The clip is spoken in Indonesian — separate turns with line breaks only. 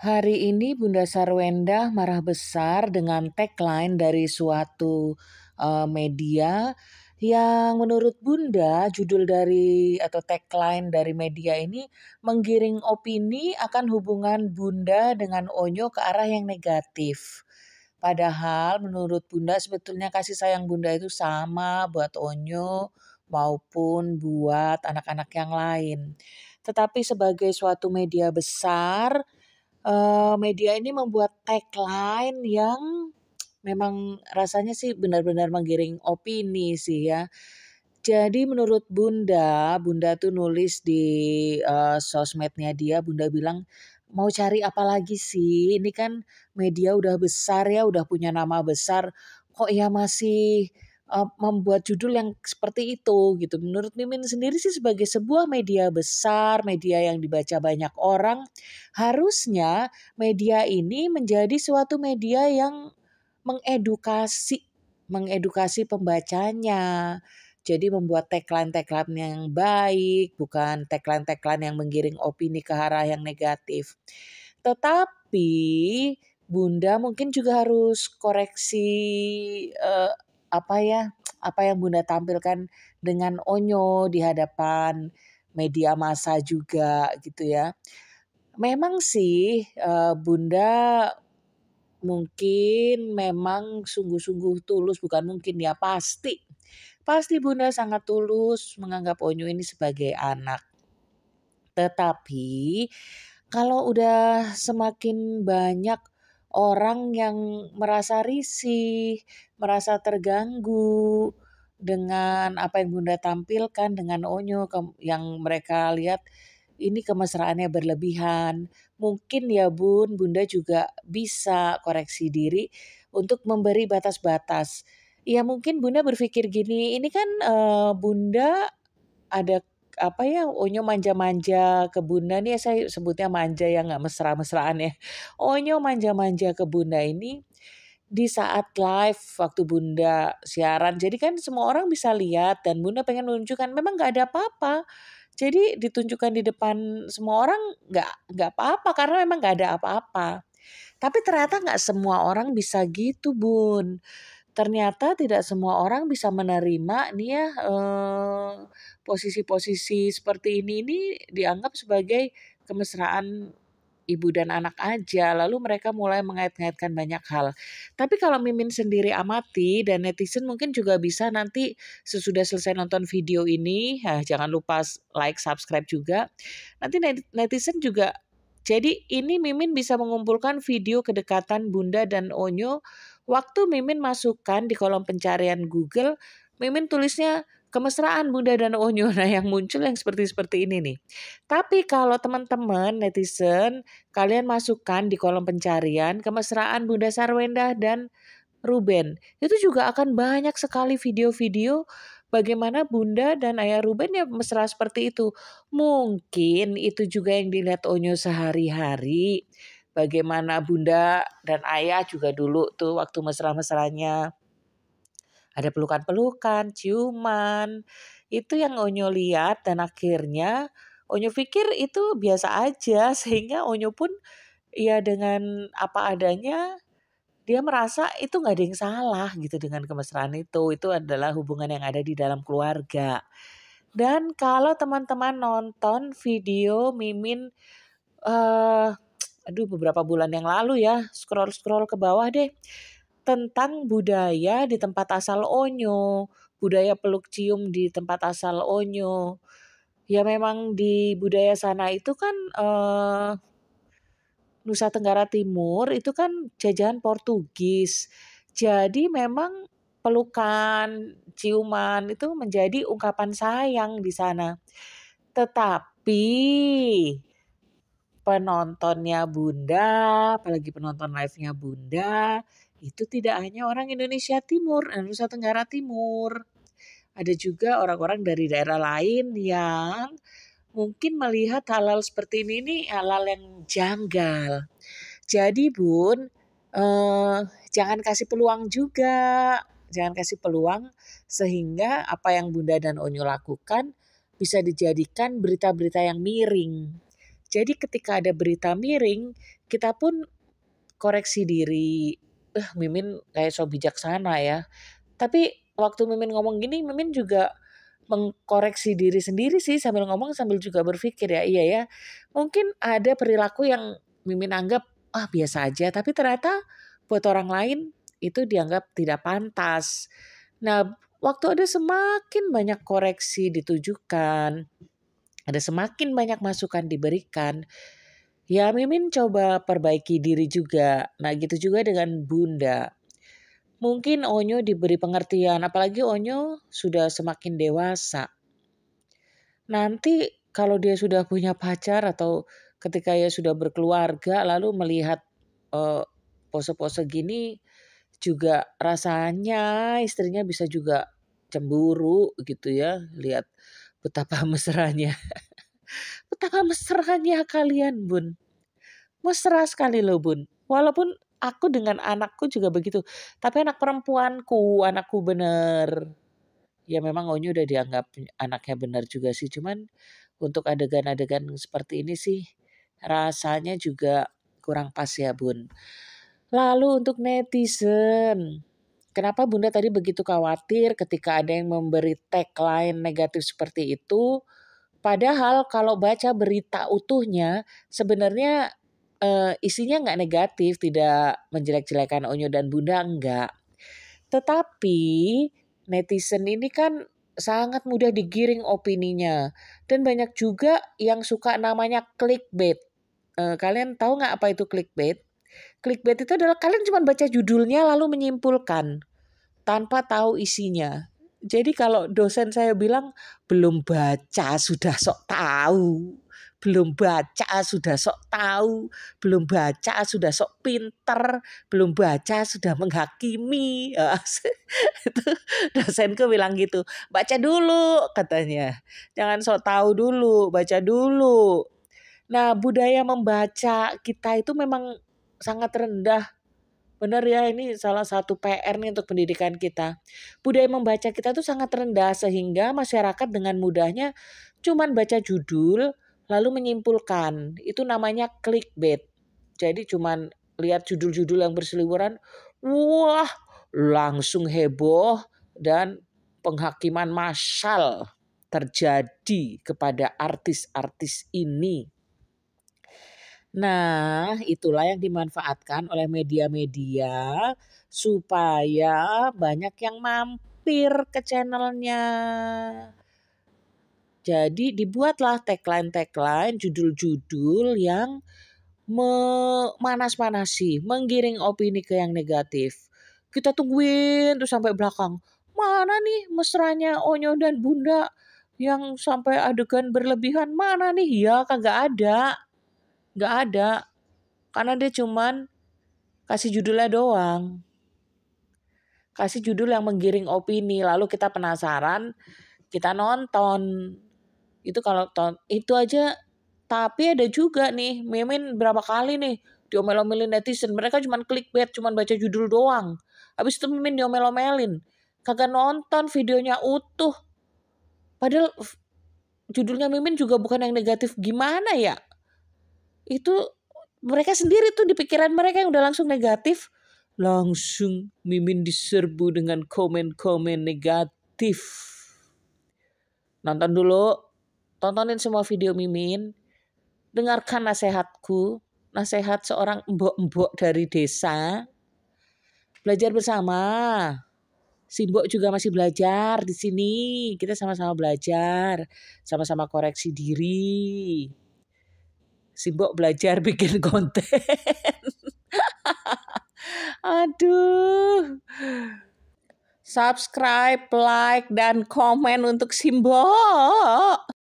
Hari ini Bunda Sarwendah marah besar dengan tagline dari suatu media yang menurut Bunda judul dari atau tagline dari media ini menggiring opini akan hubungan Bunda dengan Onyo ke arah yang negatif. Padahal menurut Bunda sebetulnya kasih sayang Bunda itu sama buat Onyo maupun buat anak-anak yang lain. Tetapi sebagai suatu media besar, media ini membuat tagline yang memang rasanya sih benar-benar menggiring opini sih ya. Jadi menurut Bunda, Bunda tuh nulis di, sosmednya dia, Bunda bilang, "Mau cari apa lagi sih? Ini kan media udah besar ya, udah punya nama besar, kok ya masih, membuat judul yang seperti itu?" Gitu. Menurut Mimin sendiri sih sebagai sebuah media besar, media yang dibaca banyak orang, harusnya media ini menjadi suatu media yang mengedukasi mengedukasi pembacanya. Jadi membuat tagline-tagline yang baik, bukan tagline-tagline yang menggiring opini ke arah yang negatif. Tetapi Bunda mungkin juga harus koreksi, eee, apa ya, apa yang Bunda tampilkan dengan Onyo di hadapan media massa juga gitu ya. Memang sih, Bunda mungkin memang sungguh-sungguh tulus, bukan mungkin ya, pasti. Pasti Bunda sangat tulus menganggap Onyo ini sebagai anak. Tetapi kalau udah semakin banyak orang yang merasa risih, merasa terganggu dengan apa yang Bunda tampilkan dengan Onyo yang mereka lihat ini kemesraannya berlebihan. Mungkin ya Bunda juga bisa koreksi diri untuk memberi batas-batas. Ya mungkin Bunda berpikir gini, ini kan, Bunda ada apa ya, Onyo manja-manja ke Bunda nih, saya sebutnya manja ya nggak mesra-mesraan ya. Onyo manja-manja ke Bunda ini di saat live waktu Bunda siaran. Jadi kan semua orang bisa lihat dan Bunda pengen menunjukkan memang nggak ada apa-apa. Jadi ditunjukkan di depan semua orang nggak apa-apa karena memang nggak ada apa-apa. Tapi ternyata nggak semua orang bisa gitu Bun. Ternyata tidak semua orang bisa menerima nih ya, posisi-posisi seperti ini dianggap sebagai kemesraan ibu dan anak aja, lalu mereka mulai mengait-ngaitkan banyak hal. Tapi kalau Mimin sendiri amati dan netizen mungkin juga bisa nanti sesudah selesai nonton video ini, jangan lupa like, subscribe juga. Nanti netizen juga jadi ini Mimin bisa mengumpulkan video kedekatan Bunda dan Onyo waktu Mimin masukkan di kolom pencarian Google, Mimin tulisnya kemesraan Bunda dan Onyo. Nah, yang muncul yang seperti ini nih. Tapi kalau teman-teman netizen, kalian masukkan di kolom pencarian kemesraan Bunda Sarwendah dan Ruben. Itu juga akan banyak sekali video-video bagaimana Bunda dan Ayah Ruben ya mesra seperti itu. Mungkin itu juga yang dilihat Onyo sehari-hari. Bagaimana Bunda dan Ayah juga dulu tuh waktu mesra-mesranya. Ada pelukan-pelukan, ciuman. Itu yang Onyo lihat dan akhirnya Onyo pikir itu biasa aja sehingga Onyo pun ya dengan apa adanya dia merasa itu nggak ada yang salah gitu dengan kemesraan itu adalah hubungan yang ada di dalam keluarga. Dan kalau teman-teman nonton video Mimin, eee, aduh beberapa bulan yang lalu ya, scroll-scroll ke bawah deh, tentang budaya di tempat asal Onyo, budaya peluk cium di tempat asal Onyo. Ya memang di budaya sana itu kan, Nusa Tenggara Timur itu kan jajahan Portugis. Jadi memang pelukan, ciuman itu menjadi ungkapan sayang di sana. Tetapi penontonnya Bunda, apalagi penonton live-nya Bunda, itu tidak hanya orang Indonesia Timur, Nusa Tenggara Timur. Ada juga orang-orang dari daerah lain yang mungkin melihat hal-hal seperti ini nih hal-hal yang janggal. Jadi Bun, eee, jangan kasih peluang juga, jangan kasih peluang sehingga apa yang Bunda dan Onyo lakukan bisa dijadikan berita-berita yang miring. Jadi ketika ada berita miring, kita pun koreksi diri. Mimin kayak so bijaksana ya. Tapi waktu Mimin ngomong gini, Mimin juga mengkoreksi diri sendiri sih sambil ngomong sambil juga berpikir ya, iya ya. Mungkin ada perilaku yang Mimin anggap biasa aja, tapi ternyata buat orang lain itu dianggap tidak pantas. Nah, waktu ada semakin banyak koreksi ditujukan, ada semakin banyak masukan diberikan, ya Mimin coba perbaiki diri juga. Nah gitu juga dengan Bunda. Mungkin Onyo diberi pengertian, apalagi Onyo sudah semakin dewasa. Nanti kalau dia sudah punya pacar atau ketika ia sudah berkeluarga lalu melihat pose-pose gini juga rasanya istrinya bisa juga cemburu gitu ya. Lihat betapa mesranya. Betapa mesranya kalian, Bun. Mesra sekali loh, Bun. Walaupun aku dengan anakku juga begitu. Tapi anak perempuanku, anakku bener. Ya memang Onyu udah dianggap anaknya benar juga sih. Cuman untuk adegan-adegan seperti ini sih rasanya juga kurang pas ya, Bun. Lalu untuk netizen. Kenapa Bunda tadi begitu khawatir ketika ada yang memberi tagline negatif seperti itu? Padahal kalau baca berita utuhnya sebenarnya isinya nggak negatif, tidak menjelek-jelekan Onyo dan Bunda, enggak. Tetapi netizen ini kan sangat mudah digiring opininya. Dan banyak juga yang suka namanya clickbait. Kalian tahu nggak apa itu clickbait? Clickbait itu adalah kalian cuma baca judulnya lalu menyimpulkan tanpa tahu isinya. Jadi kalau dosen saya bilang belum baca sudah sok tahu. Belum baca sudah sok tahu, belum baca sudah sok pinter, belum baca sudah menghakimi. Itu dosenku bilang gitu. Baca dulu katanya. Jangan sok tahu dulu, baca dulu. Nah, budaya membaca kita itu memang sangat rendah. Benar ya, ini salah satu PR nih untuk pendidikan kita. Budaya membaca kita tuh sangat rendah sehingga masyarakat dengan mudahnya cuman baca judul lalu menyimpulkan. Itu namanya clickbait. Jadi cuman lihat judul-judul yang berseliweran, wah langsung heboh dan penghakiman massal terjadi kepada artis-artis ini. Nah, itulah yang dimanfaatkan oleh media-media supaya banyak yang mampir ke channelnya. Jadi dibuatlah tagline-tagline, judul-judul yang memanas-manasi, menggiring opini ke yang negatif. Kita tungguin tuh sampai belakang. Mana nih mesranya Onyo dan Bunda yang sampai adegan berlebihan? Mana nih? Ya kagak ada. Nggak ada. Karena dia cuman kasih judulnya doang. Kasih judul yang menggiring opini. Lalu kita penasaran, kita nonton. Itu kalau itu aja. Tapi ada juga nih, Mimin berapa kali nih diomel-omelin netizen. Mereka cuman clickbait, cuman baca judul doang. Habis itu Mimin diomel-omelin. Kagak nonton videonya utuh. Padahal judulnya Mimin juga bukan yang negatif gimana ya. Itu mereka sendiri tuh di pikiran mereka yang udah langsung negatif, langsung Mimin diserbu dengan komen-komen negatif. Nonton dulu, tontonin semua video Mimin, dengarkan nasihatku, nasihat seorang embok-embok dari desa. Belajar bersama. Si Mbok juga masih belajar di sini. Kita sama-sama belajar, sama-sama koreksi diri. Si Mbok belajar bikin konten. Aduh. Subscribe, like, dan komen untuk si Mbok.